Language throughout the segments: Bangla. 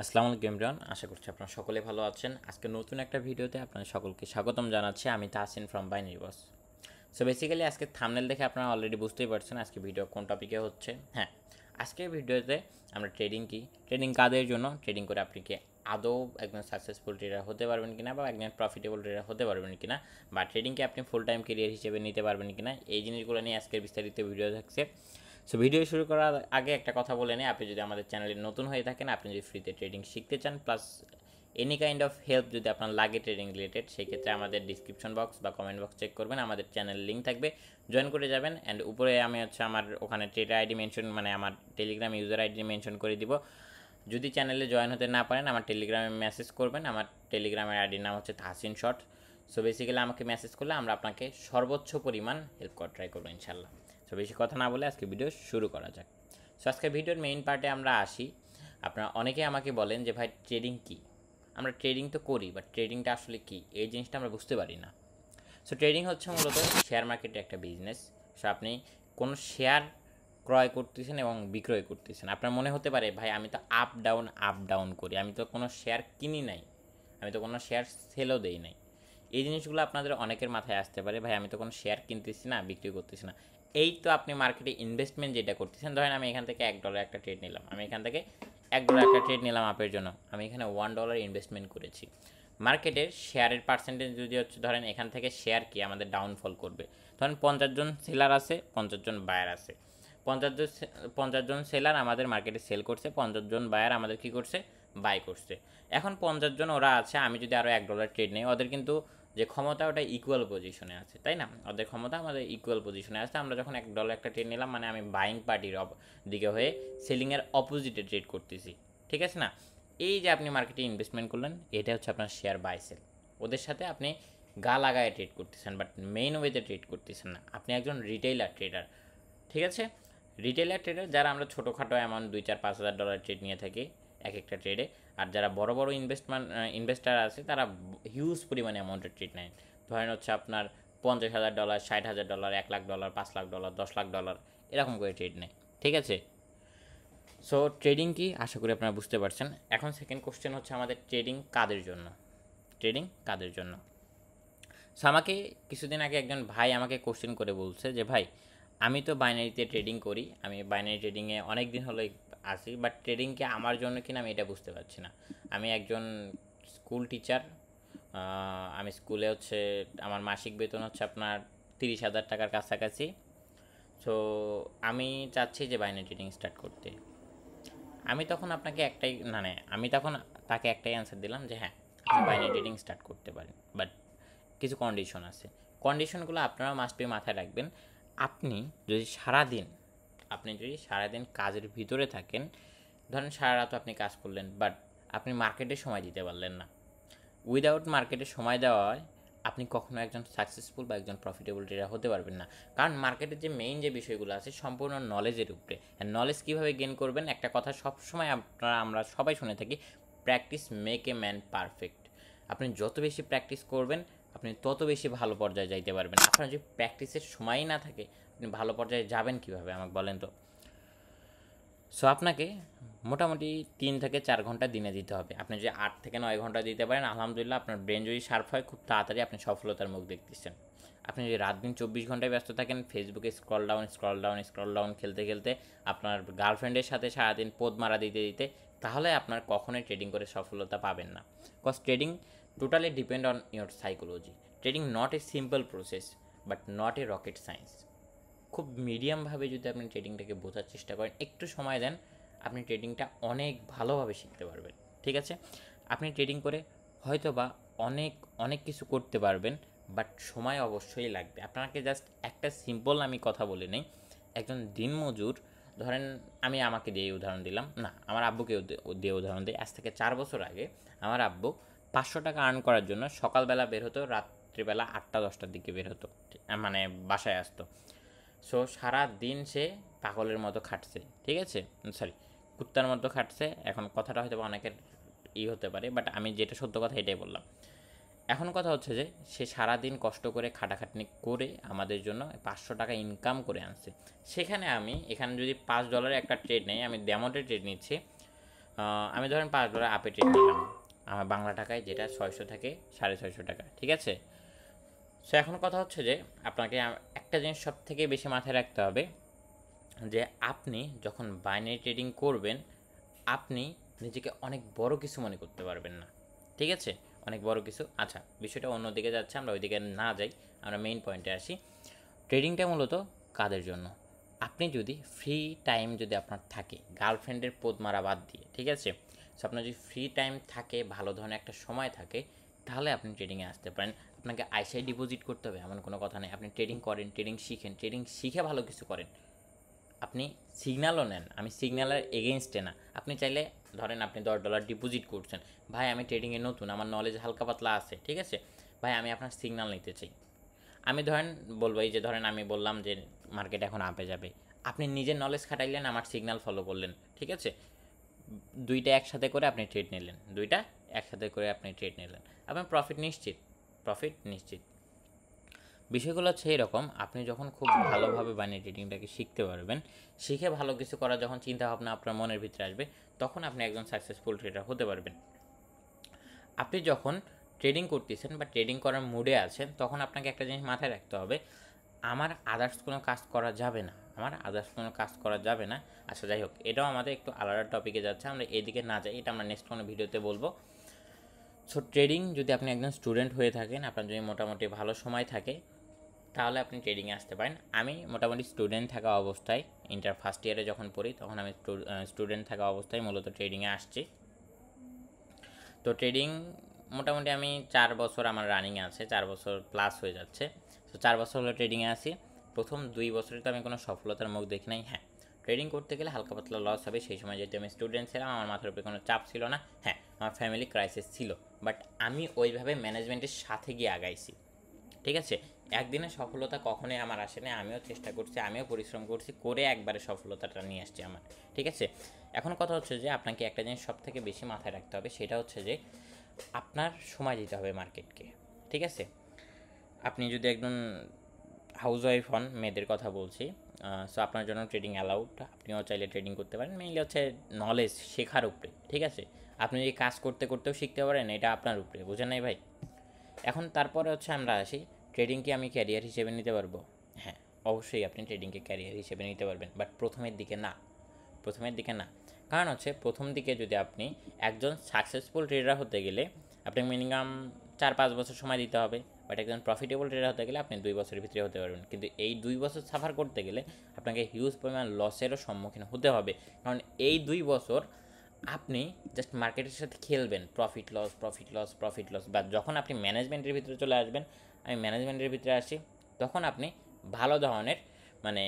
আসসালামু আলাইকুম এভরিওয়ান, আশা করছি আপনারা সকলে ভালো আছেন। আজকে নতুন একটা ভিডিওতে আপনাদের সকলকে স্বাগতম জানাচ্ছি। আমি Tahsin from binary boss. So basically আজকে থাম্বনেল দেখে আপনারা অলরেডি বুঝতেই পারছেন আজকে ভিডিও কোন টপিকে হচ্ছে। হ্যাঁ, আজকের ভিডিওতে আমরা ট্রেডিং কাদের জন্য, ট্রেডিং করে আপনি কি আদৌ একজন সাকসেসফুল ট্রেডার হতে পারবেন কিনা বা একজন প্রফিটেবল ট্রেডার হতে পারবেন কিনা, বা ট্রেডিংকে আপনি ফুল টাইম কেরিয়ার হিসেবে নিতে পারবেন কিনা, এই জিনিসগুলো নিয়ে আজকের বিস্তারিত ভিডিও থাকছে। সো ভিডিও শুরু করার আগে একটা কথা বলে নিই, আপনি যদি আমাদের চ্যানেলে নতুন হয়ে থাকেন, আপনি যদি ফ্রিতে ট্রেডিং শিখতে চান, plus any kind of help যদি আপনার লাগে ট্রেডিং রিলেটেড, সেই ক্ষেত্রে আমাদের ডিসক্রিপশন বক্স বা কমেন্ট বক্স চেক করবেন, আমাদের চ্যানেল লিঙ্ক থাকবে, জয়েন করে যাবেন। অ্যান্ড উপরে আমি আমার ওখানে ট্রেডার আইডি মেনশন, মানে আমার টেলিগ্রাম ইউজার আইডি মেনশন করে দিব। যদি চ্যানেলে জয়েন হতে না পারেন, আমার টেলিগ্রামে মেসেজ করবেন। আমার টেলিগ্রামের আইডির নাম হচ্ছে তাহসিন শর্ট। সো বেসিক্যালি আমাকে মেসেজ করলে আমরা আপনাকে সর্বোচ্চ পরিমাণ হেল্প করার ট্রাই করবো ইনশাল্লাহ। সো বেশি কথা না বলে আজকে ভিডিও শুরু করা যাক। সো আজকে ভিডিওর মেইন পার্টে আমরা আসি। আপনারা অনেকে আমাকে বলেন যে ভাই ট্রেডিং কী, আমরা ট্রেডিং তো করি, বাট ট্রেডিংটা আসলে কী, এই জিনিসটা আমরা বুঝতে পারি না। সো ট্রেডিং হচ্ছে মূলত শেয়ার মার্কেটের একটা বিজনেস। সো আপনি কোনো শেয়ার ক্রয় করতেছেন এবং বিক্রয় করতেছেন। আপনার মনে হতে পারে ভাই আমি তো আপ ডাউন করি, আমি তো কোনো শেয়ার কিনি নাই, আমি তো কোনো শেয়ার সেলও দেই নাই। এই জিনিসগুলো আপনাদের অনেকের মাথায় আসতে পারে, ভাই আমি তো কোনো শেয়ার কিনতেছি না, বিক্রি করতেছি না। এই তো আপনি মার্কেটে ইনভেস্টমেন্ট যেটা করতেছেন, ধরেন আমি এখান থেকে $1 একটা ট্রেড নিলাম, আমি এখান থেকে $1 একটা ট্রেড নিলাম আপের জন্য, আমি এখানে $1 ইনভেস্টমেন্ট করেছি। মার্কেটের শেয়ারের পার্সেন্টেজ যদি হচ্ছে, ধরেন এখান থেকে শেয়ার কি আমাদের ডাউনফল করবে, ধরেন 50 জন সেলার আছে, 50 জন বায়ার আছে। 50 জন সেলার আমাদের মার্কেটে সেল করছে, 50 জন বায়ার আমাদের কী করছে, বাই করছে। এখন 50 জন ওরা আছে, আমি যদি আরও $1 ট্রেড নেই, ওদের কিন্তু যে ক্ষমতা ওটা ইকুয়াল পজিশনে আছে, তাই না? ওদের ক্ষমতা আমাদের ইকুয়াল পজিশনে আছে। আমরা যখন $1 একটা ট্রেড নিলাম, মানে আমি বাইং পার্টির দিকে হয়ে সেলিংয়ের অপোজিটে ট্রেড করতেছি, ঠিক আছে না? এই যে আপনি মার্কেটে ইনভেস্টমেন্ট করলেন, এটা হচ্ছে আপনার শেয়ার বাই সেল। ওদের সাথে আপনি গা লাগায় ট্রেড করতেছেন, বাট মেইন ওয়েতে ট্রেড করতেছেন না। আপনি একজন রিটেইলার ট্রেডার, ঠিক আছে? রিটেইলার ট্রেডার যারা আমরা ছোটোখাটো অ্যামাউন্ট $2-4-5 হাজার ট্রেড নিয়ে থাকি এক একটা ট্রেডে, আর যারা বড় বড় ইনভেস্টার আছে তারা হিউজ পরিমাণে অ্যামাউন্টের ট্রেড নেয়। ধরেন হচ্ছে আপনার $50,000, $60,000, $1,00,000, $5,00,000, $10,00,000 এরকম করে ট্রেড নেয়, ঠিক আছে? সো ট্রেডিং কি, আশা করি আপনারা বুঝতে পারছেন। এখন সেকেন্ড কোশ্চেন হচ্ছে আমাদের ট্রেডিং কাদের জন্য, ট্রেডিং কাদের জন্য। সো আমাকে কিছুদিন আগে একজন ভাই আমাকে কোশ্চেন করে বলছে যে ভাই আমি তো বাইনারিতে ট্রেডিং করি, আমি বাইনারি ট্রেডিংয়ে অনেক দিন হলো আসি, বাট ট্রেডিংকে আমার জন্য কিনা আমি এটা বুঝতে পারছি না। আমি একজন স্কুল টিচার, আমি স্কুলে হচ্ছে আমার মাসিক বেতন হচ্ছে আপনার 30,000 টাকার কাছাকাছি। সো আমি চাচ্ছি যে বাইনারি ট্রেডিং স্টার্ট করতে। আমি তখন আপনাকে একটাই, মানে আমি তখন তাকে একটাই অ্যান্সার দিলাম যে হ্যাঁ, আপনি বাইনারি ট্রেডিং স্টার্ট করতে পারেন, বাট কিছু কন্ডিশন আছে। কন্ডিশনগুলো আপনারা মাস্ট বি মাথায় রাখবেন। আপনি যদি সারাদিন কাজের ভিতরে থাকেন, ধরেন সারা রাত আপনি কাজ করলেন, বাট আপনি মার্কেটে সময় দিতে পারলেন না। উইদাউট মার্কেটে সময় দেওয়ায় আপনি কখনো একজন সাকসেসফুল বা একজন প্রফিটেবল ট্রেডার হতে পারবেন না। কারণ মার্কেটের যে মেইন যে বিষয়গুলো আছে সম্পূর্ণ নলেজের উপরে। নলেজ কীভাবে গেন করবেন, একটা কথা সবসময় আমরা সবাই শুনে থাকি, practice make a man perfect. আপনি যত বেশি প্র্যাকটিস করবেন, আপনি তত বেশি ভালো পর্যায়ে যাইতে পারবেন। আপনার যদি প্র্যাকটিসের সময়ই না থাকে, আপনি ভালো পর্যায়ে যাবেন কীভাবে আমাকে বলেন তো? সো আপনাকে মোটামুটি 3 থেকে 4 ঘন্টা দিনে দিতে হবে। আপনি যদি 8 থেকে 9 ঘন্টা দিতে পারেন, আলহামদুলিল্লাহ, আপনার ব্রেন যদি শার্প হয়, খুব তাড়াতাড়ি আপনি সফলতার মুখ দেখতেছেন। আপনি যদি রাত দিন 24 ঘন্টায় ব্যস্ত থাকেন, ফেসবুকে স্ক্রল ডাউন খেলতে খেলতে, আপনার গার্লফ্রেন্ডের সাথে সারাদিন পোদ মারা দিতে দিতে, তাহলে আপনার কখনোই ট্রেডিং করে সফলতা পাবেন না। Cause trading totally depend on your psychology. Trading not a simple process, but not a rocket science. খুব মিডিয়ামভাবে যদি আপনি ট্রেডিংটাকে বোঝার চেষ্টা করেন, একটু সময় দেন, আপনি ট্রেডিংটা অনেক ভালোভাবে শিখতে পারবেন, ঠিক আছে? আপনি ট্রেডিং করে হয়তো বা অনেক অনেক কিছু করতে পারবেন, বাট সময় অবশ্যই লাগবে। আপনাকে জাস্ট একটা সিম্পল আমি কথা বলে নেই। একজন দিনমজুর, ধরেন আমি আমাকে দিয়ে উদাহরণ দিলাম না, আমার আব্বুকে দিয়ে উদাহরণ দিই। আজ থেকে 4 বছর আগে আমার আব্বু 500 টাকা আর্ন করার জন্য সকালবেলা বের হতো, রাত্রিবেলা 8টা-10টার দিকে বের হতো, মানে বাসায় আসতো। সো সারা দিন সে পাগলের মতো খাটছে, ঠিক আছে? সরি, কুত্তার মতো খাটছে। এখন কথাটা হয়তো অনেকের হতে পারে, বাট আমি যেটা সত্য কথা এটাই বললাম। এখন কথা হচ্ছে যে সে সারাদিন কষ্ট করে খাটাখাটনি করে আমাদের জন্য 500 টাকা ইনকাম করে আনছে। সেখানে আমি এখানে যদি $5 একটা ট্রেড নেই, আমি ড্যামোতে ট্রেড নিচ্ছি, আমি ধরেন $5 আপে ট্রেড নিলাম আমার বাংলা টাকায়, যেটা 600 থেকে 650 টাকা, ঠিক আছে। সো এখন কথা হচ্ছে যে আপনাকে একটা জিনিস সব থেকে বেশি মাথায় রাখতে হবে যে আপনি যখন বাইনারি ট্রেডিং করবেন আপনি নিজেকে অনেক বড় কিছু মনে করতে পারবেন না, ঠিক আছে, অনেক বড় কিছু। আচ্ছা, বিষয়টা অন্যদিকে যাচ্ছে, আমরা ওইদিকে না যাই, আমরা মেইন পয়েন্টে আসি। ট্রেডিংটা মূলত কাদের জন্য? আপনি যদি ফ্রি টাইম যদি আপনার থাকে, গার্লফ্রেন্ডের পোদ মারা বাদ দিয়ে, ঠিক আছে, সো আপনার যদি ফ্রি টাইম থাকে, ভালো ধরনের একটা সময় থাকে, তাহলে আপনি ট্রেডিংয়ে আসতে পারেন। আপনাকে আইসাই ডিপোজিট করতে হবে এমন কোনো কথা নেই। আপনি ট্রেডিং করেন, ট্রেডিং শিখেন, ট্রেডিং শিখে ভালো কিছু করেন, আপনি সিগন্যালও নেন। আমি সিগন্যালের এগেনস্টে না। আপনি চাইলে ধরেন আপনি $10 ডিপোজিট করছেন, ভাই আমি ট্রেডিংয়ে নতুন, আমার নলেজ হালকা পাতলা আছে, ঠিক আছে, ভাই আমি আপনার সিগন্যাল নিতে চাই। আমি ধরেন বলবো, এই যে ধরেন আমি বললাম যে মার্কেট এখন আপে যাবে, আপনি নিজের নলেজ খাটাইলেন, আমার সিগন্যাল ফলো করলেন, ঠিক আছে, দুইটা একসাথে করে আপনি ট্রেড নিলেন, দুইটা একসাথে করে আপনি ট্রেড নিলেন, আপনার প্রফিট নিশ্চিত, প্রফিট নিশ্চিত। বিষয়গুলো হচ্ছে এরকম, আপনি যখন খুব ভালোভাবে বাইনারি ট্রেডিংটাকে শিখতে পারবেন, শিখে ভালো কিছু করার যখন চিন্তা ভাবনা আপনার মনের ভিতরে আসবে, তখন আপনি একজন সাকসেসফুল ট্রেডার হতে পারবেন। আপনি যখন ট্রেডিং করতেছেন বা ট্রেডিং করার মুডে আছেন, তখন আপনাকে একটা জিনিস মাথায় রাখতে হবে, আমার আদার্স কোনো কাজ করা যাবে না, আমার আদার্স কোনো কাজ করা যাবে না। আচ্ছা যাই হোক, এটাও আমাদের একটু আলাদা টপিকে যাচ্ছে, আমরা এদিকে না যাই, এটা আমরা নেক্সট কোনো ভিডিওতে বলবো। সো ট্রেডিং যদি আপনি একজন স্টুডেন্ট হয়ে থাকেন, আপনার যদি মোটামুটি ভালো সময় থাকে, তাহলে আপনি ট্রেডিংয়ে আসতে পারেন। আমি মোটামুটি স্টুডেন্ট থাকা অবস্থায়, ইন্টার ফার্স্ট ইয়ারে যখন পড়ি, তখন আমি স্টুডেন্ট থাকা অবস্থায় মূলত ট্রেডিংয়ে আসছি। তো ট্রেডিং মোটামুটি আমি 4 বছর আমার রানিং আছে, 4 বছর প্লাস হয়ে যাচ্ছে। তো 4 বছর হলো ট্রেডিংয়ে আসি। প্রথম 2 বছরে তো আমি কোনো সফলতার মুখ দেখি নাই। হ্যাঁ, ট্রেডিং করতে গেলে হালকা পাতলা লস হবে, সেই সময় যেহেতু আমি স্টুডেন্ট ছিলাম, আমার মাথার উপরে কোনো চাপ ছিল না। হ্যাঁ, আমার ফ্যামিলি ক্রাইসিস ছিল, বাট আমি ওইভাবে ম্যানেজমেন্টের সাথে গিয়ে আগাইছি, ঠিক আছে। একদিনে সফলতা কখনোই আমার আসে না, আমিও চেষ্টা করছি, আমিও পরিশ্রম করছি, করে একবারে সফলতাটা নিয়ে আসছি আমার, ঠিক আছে। এখন কথা হচ্ছে যে আপনাকে একটা জিনিস সব থেকে বেশি মাথায় রাখতে হবে, সেটা হচ্ছে যে আপনার সময় দিতে হবে মার্কেটকে, ঠিক আছে। আপনি যদি একজন হাউস ওয়াইফ হন, মেয়েদের কথা বলছি, সো আপনার জন্য ট্রেডিং অ্যালাউড, আপনিও চাইলে ট্রেডিং করতে পারেন, মেইনলি হচ্ছে নলেজ শেখার উপরে, ঠিক আছে। আপনি যদি কাজ করতে করতেও শিখতে পারেন, এটা আপনার উপরে, বুঝেন নাই ভাই। এখন তারপরে হচ্ছে আমরা আসি, ট্রেডিং কি আমি ক্যারিয়ার হিসেবে নিতে পারবো? হ্যাঁ, অবশ্যই আপনি ট্রেডিংকে ক্যারিয়ার হিসেবে নিতে পারবেন, বাট প্রথমের দিকে না, প্রথমের দিকে না। কারণ হচ্ছে প্রথম দিকে যদি আপনি একজন সাকসেসফুল ট্রেডার হতে গেলে আপনি মিনিমাম 4-5 বছর সময় দিতে হবে, বাট একজন প্রফিটেবল ট্রেডার হতে গেলে আপনি 2 বছরের ভিতরে হতে পারবেন। কিন্তু এই 2 বছর সাফার করতে গেলে আপনাকে হিউজ পরিমাণ লসেরও সম্মুখীন হতে হবে, কারণ এই 2 বছর আপনি জাস্ট মার্কেটের সাথে খেলবেন, profit loss, profit loss, profit loss. বা যখন আপনি ম্যানেজমেন্টের ভিতরে চলে আসবেন, আমি ম্যানেজমেন্টের ভিতরে আসি, তখন আপনি ভালো ধরনের মানে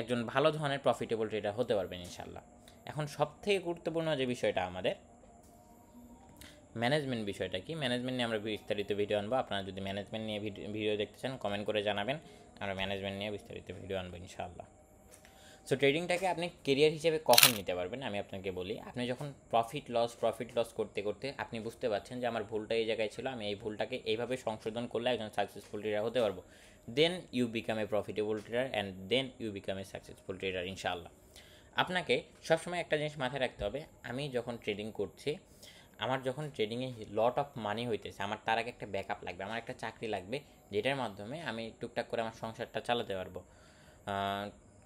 একজন ভালো ধরনের প্রফিটেবল ট্রেডার হতে পারবেন ইনশাল্লাহ। এখন সবথেকে গুরুত্বপূর্ণ যে বিষয়টা আমাদের ম্যানেজমেন্ট, বিষয়টা কি, ম্যানেজমেন্ট নিয়ে আমরা বিস্তারিত ভিডিও আনবো। আপনারা যদি ম্যানেজমেন্ট নিয়ে ভিডিও দেখতে চান, কমেন্ট করে জানাবেন, আমরা ম্যানেজমেন্ট নিয়ে বিস্তারিত ভিডিও আনবো ইনশাআল্লাহ। সো ট্রেডিংটাকে আপনি কেরিয়ার হিসেবে কখন নিতে পারবেন আমি আপনাকে বলি, আপনি যখন প্রফিট লস করতে করতে আপনি বুঝতে পারছেন যে আমার ভুলটা এই জায়গায় ছিল, আমি এই ভুলটাকে এইভাবে সংশোধন করলে একজন সাকসেসফুল ট্রেডার হতে পারবো, then you become a profitable trader and then you become a successful trader ইনশাআল্লাহ। আপনাকে সবসময় একটা জিনিস মাথায় রাখতে হবে, আমি যখন ট্রেডিং করছি, আমার যখন ট্রেডিংয়ে লট অফ মানি হইতেছে, আমার তার আগে একটা ব্যাকআপ লাগবে, আমার একটা চাকরি লাগবে, যেটার মাধ্যমে আমি টুকটাক করে আমার সংসারটা চালাতে পারবো।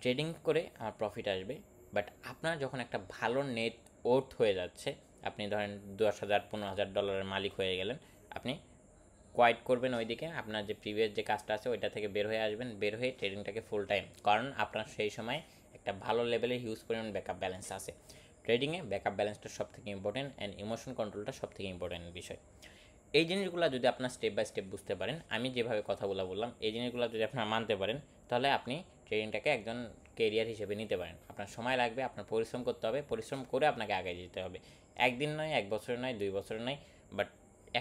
ট্রেডিং করে আমার প্রফিট আসবে, বাট আপনার যখন একটা ভালো নেট ওর্থ হয়ে যাচ্ছে, আপনি ধরেন $10,000-15,000 মালিক হয়ে গেলেন, আপনি কোয়াইট করবেন ওইদিকে, আপনার যে প্রিভিয়াস যে কাজটা আছে ওইটা থেকে বের হয়ে আসবেন, বের হয়ে ট্রেডিংটাকে ফুল টাইম, কারণ আপনার সেই সময় একটা ভালো লেভেলের হিউজ পরিমাণ ব্যাকআপ ব্যালেন্স আছে। ট্রেডিংয়ে ব্যাকআপ ব্যালেন্সটা সব থেকে ইম্পর্টেন্ট, অ্যান্ড ইমোশন কন্ট্রোলটা সব থেকে ইম্পর্টেন্ট বিষয়। এই জিনিসগুলো যদি আপনার স্টেপ বাই স্টেপ বুঝতে পারেন, আমি যেভাবে কথাগুলো বললাম, এই জিনিসগুলো যদি আপনারা মানতে পারেন, তাহলে আপনি ট্রেডিংটাকে একজন কেরিয়ার হিসেবে নিতে পারেন। আপনার সময় লাগবে, আপনার পরিশ্রম করতে হবে, পরিশ্রম করে আপনাকে আগে যেতে হবে, একদিন নয়, 1 বছর নয়, 2 বছর নয়, বাট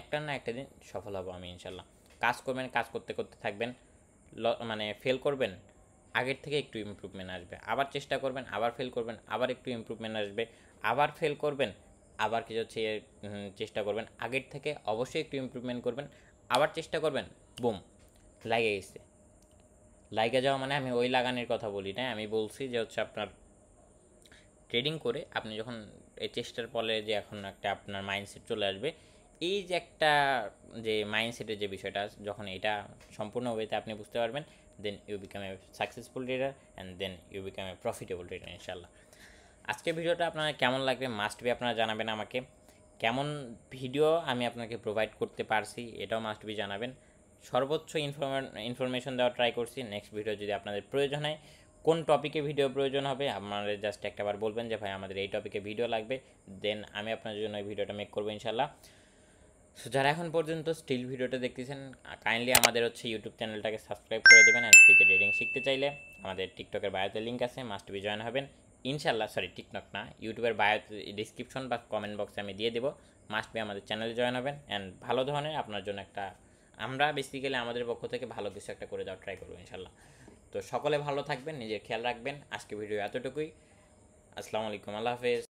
একটা না একটা দিন সফল হব আমি ইনশাল্লাহ। কাজ করবেন, কাজ করতে করতে থাকবেন, মানে ফেল করবেন, আগের থেকে একটু ইমপ্রুভমেন্ট আসবে, আবার চেষ্টা করবেন, আবার ফেল করবেন, আবার একটু ইমপ্রুভমেন্ট আসবে, আবার ফেল করবেন, আবার কিছু হচ্ছে চেষ্টা করবেন, আগের থেকে অবশ্যই একটু ইমপ্রুভমেন্ট করবেন, আবার চেষ্টা করবেন, বুম, লাগে গেছে। লাইগা যাওয়া মানে আমি ওই লাগানোর কথা বলি না, আমি বলছি যে হচ্ছে আপনার ট্রেডিং করে আপনি যখন এই চেষ্টার ফলে যে এখন একটা আপনার মাইন্ডসেট চলে আসবে, এই যে একটা যে মাইন্ডসেটের যে বিষয়টা, যখন এটা সম্পূর্ণ ওয়েতে আপনি বুঝতে পারবেন, then you become a successful trader and then you become a profitable trader ইনশাল্লাহ। আজকের ভিডিওটা আপনার কেমন লাগবে মাস্ট বি আপনারা জানাবেন আমাকে। কেমন ভিডিও আমি আপনাকে প্রোভাইড করতে পারছি এটাও মাস্ট বি জানাবেন। সর্বোচ্চ ইনফরমেশন দেওয়ার ট্রাই করছি। নেক্সট ভিডিও যদি আপনাদের প্রয়োজন হয়, কোন টপিকে ভিডিও প্রয়োজন হবে আপনারা জাস্ট একটাবার বলবেন যে ভাই আমাদের এই টপিকে ভিডিও লাগবে, দেন আমি আপনার জন্য এই ভিডিওটা মেক করবো ইনশাল্লাহ। সো যারা এখন পর্যন্ত স্টিল ভিডিওটা দেখতেছেন, কাইন্ডলি আমাদের ইউটিউব চ্যানেলটাকে সাবস্ক্রাইব করে দেবেন। অ্যান্ড ফ্রিতে ট্রেডিং শিখতে চাইলে আমাদের টিকটকের বায়োতে লিঙ্ক আছে, মাস্ট বি জয়েন হবেন ইনশাল্লাহ। সরি, টিকটক না, ইউটিউবের বায়োতে ডিসক্রিপশন বা কমেন্ট বক্সে আমি দিয়ে দেবো, মাস্ট বি আমাদের চ্যানেলে জয়েন হবেন। অ্যান্ড ভালো ধরনের আপনার জন্য একটা, আমরা বেসিক্যালি আমাদের পক্ষ থেকে ভালো কিছু একটা করে দেওয়ার ট্রাই করবো ইনশাল্লাহ। তো সকলে ভালো থাকবেন, নিজের খেয়াল রাখবেন। আজকে ভিডিও এতটুকুই। আসসালামু আলাইকুম, আল্লাহ হাফেজ।